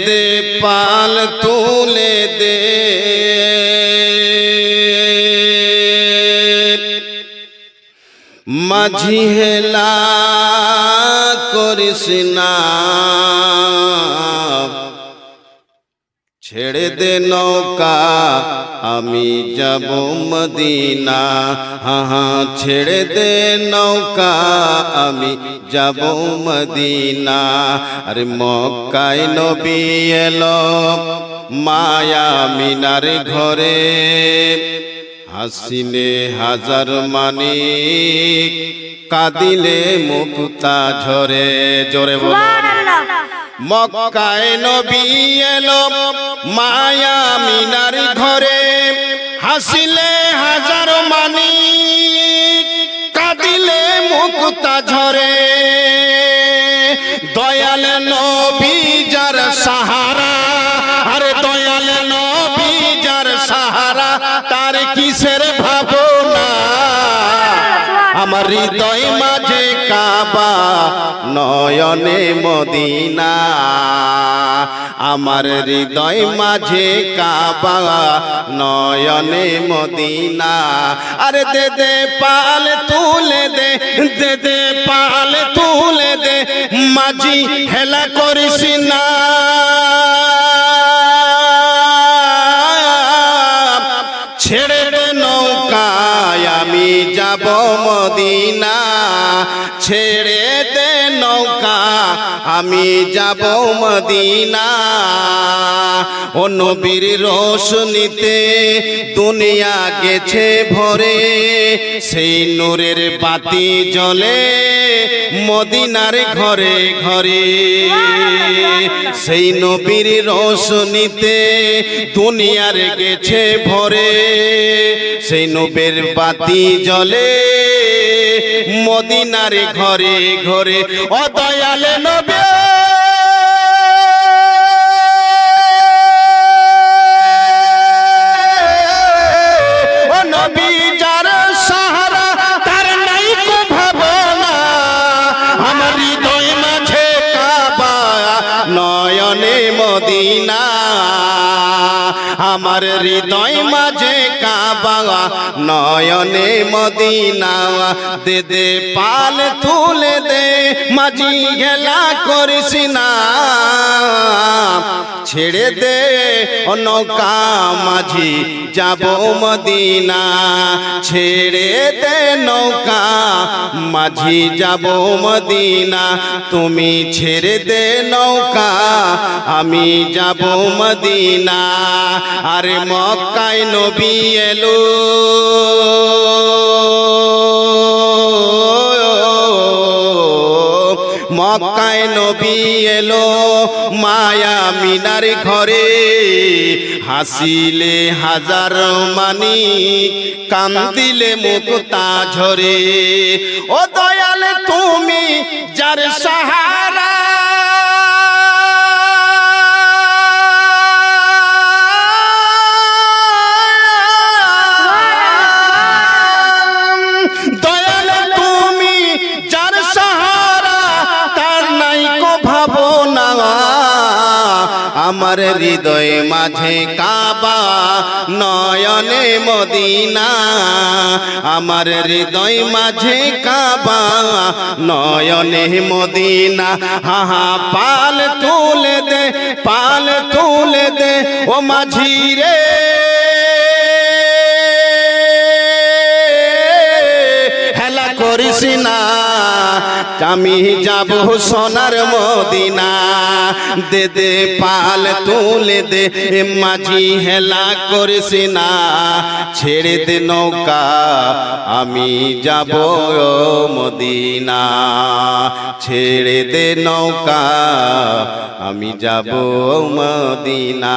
দে পাল তুলে দে মাঝি হেলা করিস না, ছেড়ে দে নৌকা আমি যাব মদিনা। হ্যাঁ ছেড়ে দে নৌকা আমি যাব মদিনা। আরে মক্কায় নবী এলো মায়া মিনার ঘরে, হাসিলে হাজার মানিক কাঁদিলে মুক্তা ঝরে। জোরে বলো। মক্কায় নবী এলো মায়া মিনার ঘরে, হাসিলে হাজার মানিক কাঁদিলে মুক্তা ঝরে। দয়াল নবী যার সাহারা, আরে দয়াল নবী যার সাহারা, তার কিসের ভাবনা। আমার হৃদয় মাঝে কাবা নয়নে মদিনা, আমার হৃদয় মাঝে কাবা নয়নে মদিনা। আরে দে দে পাল তুলে দে, দে দে পাল তুলে দে মাঝি হেলা করিস না। ছেড়ে দে নৌকায় আমি যাব মদিনা, ছেড়ে দে নৌকা আমি যাব মদিনা। ও নবীর রোশনীতে দুনিয়া গেছে ভরে, সেই নূরের বাতি জ্বলে মদিনার ঘরে ঘরে। সেই নবীর রোশনীতে দুনিয়ার গেছে ভরে, সেই নবীর বাতি জ্বলে মদিনার ঘরে ঘরে। ও দয়াল নবী ও নবী যার সাহারা, তার নাই কো ভাবনা। আমার হৃদয় মাঝে কাবা নয়নে মদিনা, আমার হৃদয় মাঝে কাবা নয়নে মদিনা। দে দে পাল তুলে দে মাঝি হেলা করিস না, ছেড়ে দে নৌকা মাঝি যাব মদিনা। ছেড়ে দে নৌকা মাঝি যাব মদিনা, তুমি ছেড়ে দে নৌকা আমি যাব মদিনা। আরে মক্কায় নবী এলো মক্কায় নবী এলো মায়া মিনার ঘরে, হাসিলে হাজার মানিক কান্দিলে মুক্তা ঝরে। ও দয়াল তুমি যার সাহারা, দয়াল তুমি যার সাহারা, তার নাই কো ভাবনা। আমার হৃদয় মাঝে কাবা নয়নে মদিনা, আমার হৃদয় মাঝে কাবা নয়নে মদিনা। হা হা পাল তুলে দে, পাল তুলে দে ও মাঝি রে, হেলা করিস না আমি যাব সোনার মদিনা। দে দে পাল তুলে দে মাঝি হেলা করিস না, ছেড়ে দে নৌকা আমি যাব মদিনা। ছেড়ে দে নৌকা আমি যাব মদিনা।